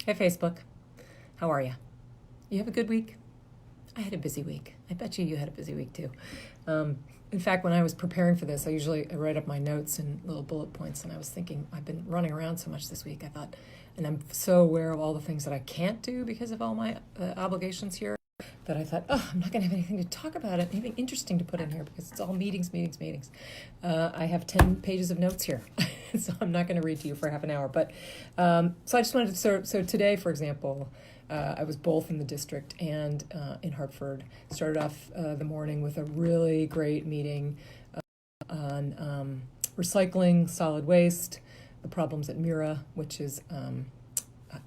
Hey, Facebook. How are you? You have a good week? I had a busy week. I bet you had a busy week too. In fact, when I was preparing for this, I write up my notes and little bullet points, and I was thinking, I've been running around so much this week. I thought, and I'm so aware of all the things that I can't do because of all my obligations here, that I thought, oh, I'm not going to have anything to talk about, anything interesting to put in here because it's all meetings, meetings, meetings. I have 10 pages of notes here, so I'm not going to read to you for half an hour. But so I just wanted to, so today, for example, I was both in the district and in Hartford. Started off the morning with a really great meeting on recycling, solid waste, the problems at Mira, which is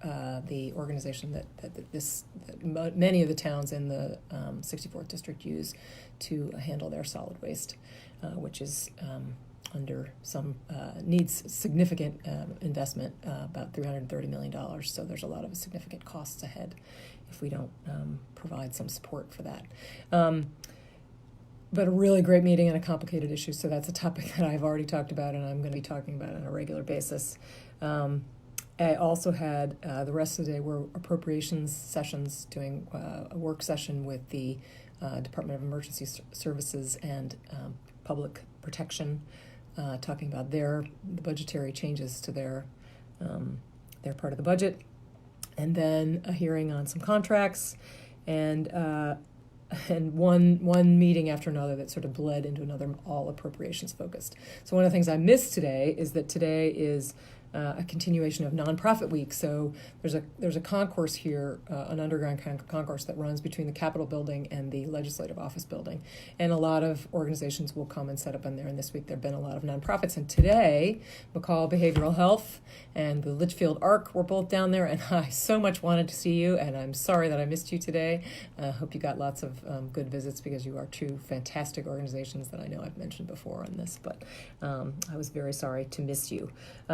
the organization that many of the towns in the 64th district use to handle their solid waste, which is under some needs significant investment, about $330 million. So there's a lot of significant costs ahead if we don't provide some support for that. But a really great meeting on a complicated issue. So that's a topic that I've already talked about and I'm going to be talking about on a regular basis. I also had the rest of the day were appropriations sessions, doing a work session with the Department of Emergency Services and Public Protection, talking about the budgetary changes to their part of the budget, and then a hearing on some contracts, and one meeting after another that sort of bled into another, all appropriations focused. So one of the things I missed today is that today is a continuation of Nonprofit Week. So there's a concourse here, an underground concourse that runs between the Capitol building and the Legislative Office building. And a lot of organizations will come and set up in there. And this week there have been a lot of nonprofits. And today, McCall Behavioral Health and the Litchfield Arc were both down there. And I so much wanted to see you. And I'm sorry that I missed you today. I hope you got lots of good visits because you are two fantastic organizations that I know I've mentioned before on this. But I was very sorry to miss you.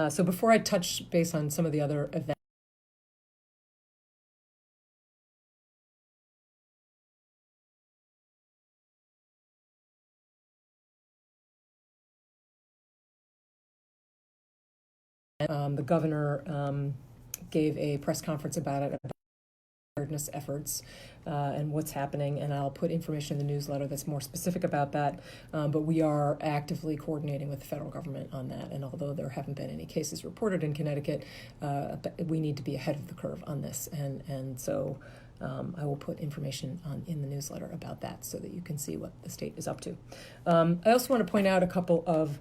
So before I touch base on some of the other events, the governor gave a press conference about it, about preparedness efforts and what's happening, and I'll put information in the newsletter that's more specific about that, but we are actively coordinating with the federal government on that, and although there haven't been any cases reported in Connecticut, we need to be ahead of the curve on this, and so I will put information in the newsletter about that so that you can see what the state is up to. I also want to point out a couple of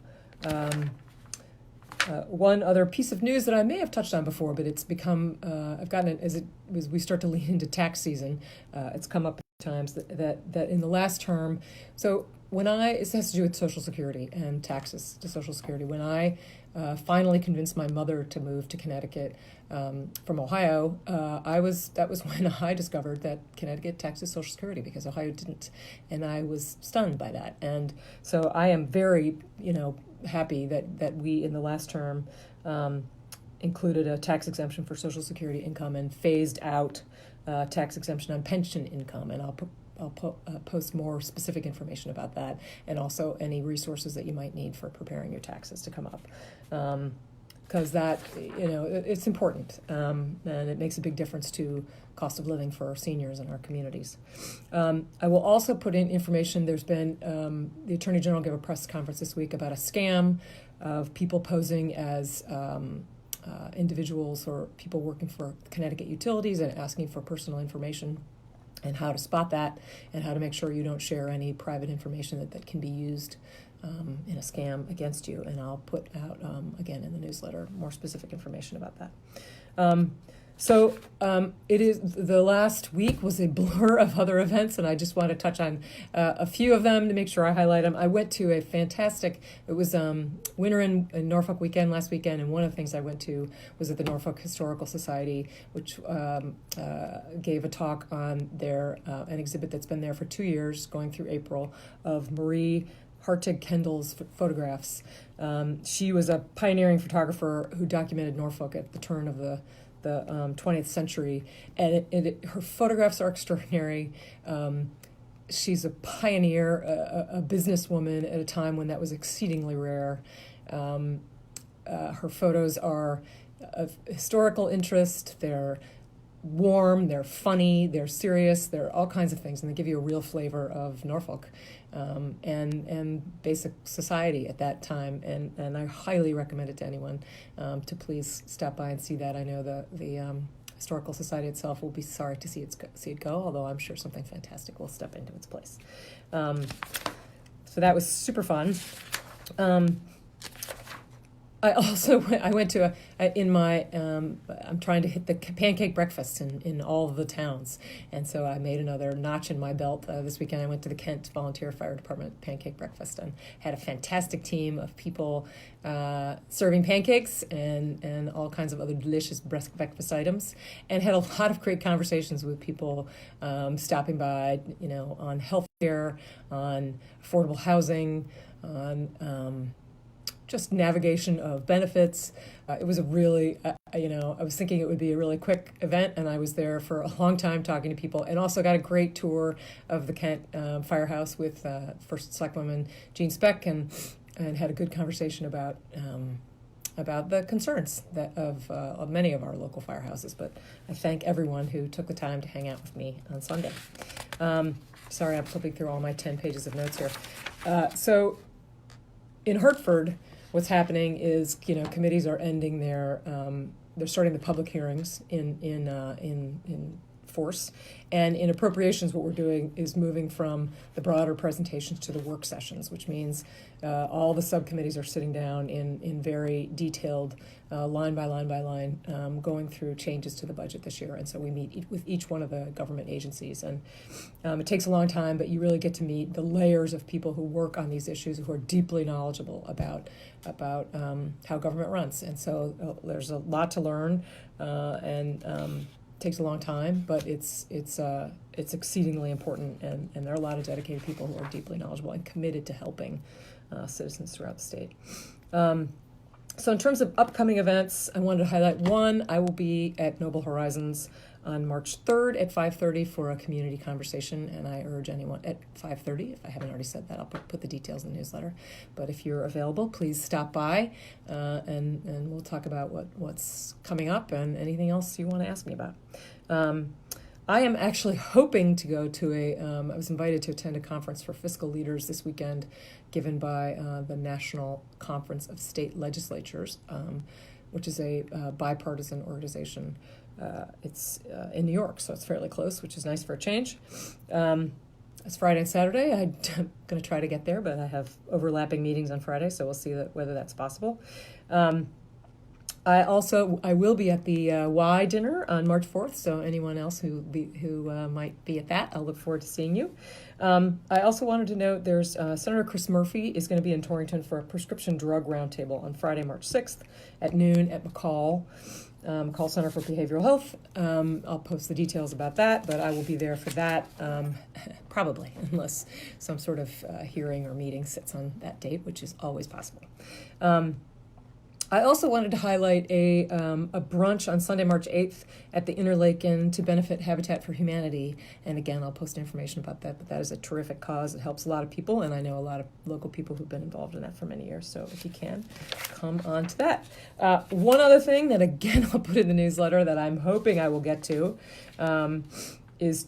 one other piece of news that I may have touched on before, but it's become, I've gotten it as we start to lean into tax season, it's come up times that in the last term, so this has to do with Social Security and taxes to Social Security. When I finally convinced my mother to move to Connecticut from Ohio, that was when I discovered that Connecticut taxes Social Security because Ohio didn't, and I was stunned by that. And so I am very, happy that we in the last term included a tax exemption for Social Security income and phased out tax exemption on pension income, and I'll post more specific information about that, and also any resources that you might need for preparing your taxes to come up, because that it's important, and it makes a big difference to cost of living for our seniors in our communities. I will also put in information. There's been the Attorney General gave a press conference this week about a scam of people posing as individuals or people working for Connecticut Utilities and asking for personal information, and how to spot that, and how to make sure you don't share any private information that can be used in a scam against you. And I'll put out, again, in the newsletter, more specific information about that. So it is, the last week was a blur of other events, and I just want to touch on a few of them to make sure I highlight them. I went to it was Winter in Norfolk weekend last weekend, and one of the things I went to was at the Norfolk Historical Society, which gave a talk on an exhibit that's been there for 2 years, going through April, of Marie Hartig Kendall's photographs. She was a pioneering photographer who documented Norfolk at the turn of the 20th century, and her photographs are extraordinary. She's a pioneer, a businesswoman at a time when that was exceedingly rare. Her photos are of historical interest. They're warm, they're funny, they're serious, they're all kinds of things, and they give you a real flavor of Norfolk and basic society at that time. And I highly recommend it to anyone to please stop by and see that. I know the Historical Society itself will be sorry to see it go, although I'm sure something fantastic will step into its place. So that was super fun. I went to I'm trying to hit the pancake breakfast in all of the towns, and so I made another notch in my belt. This weekend I went to the Kent Volunteer Fire Department pancake breakfast and had a fantastic team of people serving pancakes and all kinds of other delicious breakfast items, and had a lot of great conversations with people stopping by, on healthcare, on affordable housing, on just navigation of benefits. It was a really, I was thinking it would be a really quick event, and I was there for a long time talking to people, and also got a great tour of the Kent Firehouse with First Selectwoman Jean Speck, and had a good conversation about the concerns of many of our local firehouses. But I thank everyone who took the time to hang out with me on Sunday. Sorry, I'm flipping through all my 10 pages of notes here. So in Hartford, what's happening is, committees are ending they're starting the public hearings in force. And in appropriations, what we're doing is moving from the broader presentations to the work sessions, which means all the subcommittees are sitting down in very detailed, line by line by line, going through changes to the budget this year. And so we meet with each one of the government agencies. And it takes a long time, but you really get to meet the layers of people who work on these issues, who are deeply knowledgeable about how government runs. And so there's a lot to learn, and takes a long time, but it's exceedingly important, and there are a lot of dedicated people who are deeply knowledgeable and committed to helping citizens throughout the state. So in terms of upcoming events, I wanted to highlight one. I will be at Noble Horizons on March 3rd at 5:30 for a community conversation, and I urge anyone at 5:30, if I haven't already said that, I'll put the details in the newsletter. But if you're available, please stop by, and we'll talk about what's coming up and anything else you want to ask me about. I am actually hoping to go to I was invited to attend a conference for fiscal leaders this weekend given by the National Conference of State Legislatures, which is a bipartisan organization. It's in New York, so it's fairly close, which is nice for a change. It's Friday and Saturday. I'm going to try to get there, but I have overlapping meetings on Friday, so we'll see whether that's possible. I will be at the Y dinner on March 4th, so anyone else who might be at that, I'll look forward to seeing you. I also wanted to note there's Senator Chris Murphy is going to be in Torrington for a prescription drug roundtable on Friday, March 6th at noon at McCall Center for Behavioral Health. I'll post the details about that, but I will be there for that, probably, unless some sort of hearing or meeting sits on that date, which is always possible. I also wanted to highlight a brunch on Sunday, March 8th at the Interlake Inn to benefit Habitat for Humanity. And again, I'll post information about that, but that is a terrific cause. It helps a lot of people, and I know a lot of local people who've been involved in that for many years. So if you can, come on to that. One other thing that, again, I'll put in the newsletter that I'm hoping I will get to is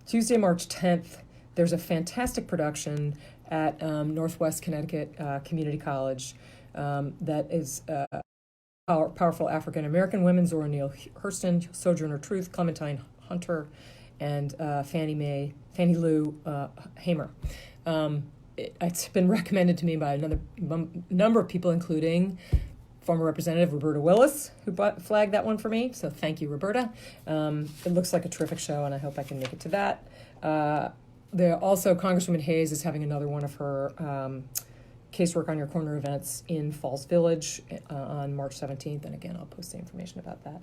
Tuesday, March 10th. There's a fantastic production at Northwest Connecticut Community College that is powerful African-American women, Zora Neale Hurston, Sojourner Truth, Clementine Hunter, and Fannie Lou Hamer. It's been recommended to me by another number of people, including former Representative Roberta Willis, who flagged that one for me. So thank you, Roberta. It looks like a terrific show, and I hope I can make it to that. Also, Congresswoman Hayes is having another one of her Casework on Your Corner events in Falls Village on March 17th. And again, I'll post the information about that.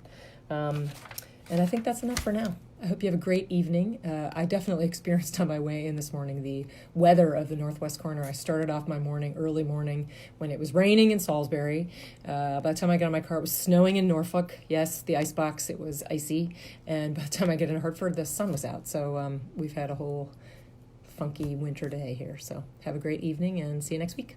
And I think that's enough for now. I hope you have a great evening. I definitely experienced on my way in this morning the weather of the Northwest Corner. I started off my early morning, when it was raining in Salisbury. By the time I got in my car, it was snowing in Norfolk. Yes, the icebox, it was icy. And by the time I get in Hartford, the sun was out. So we've had a whole funky winter day here. So have a great evening and see you next week.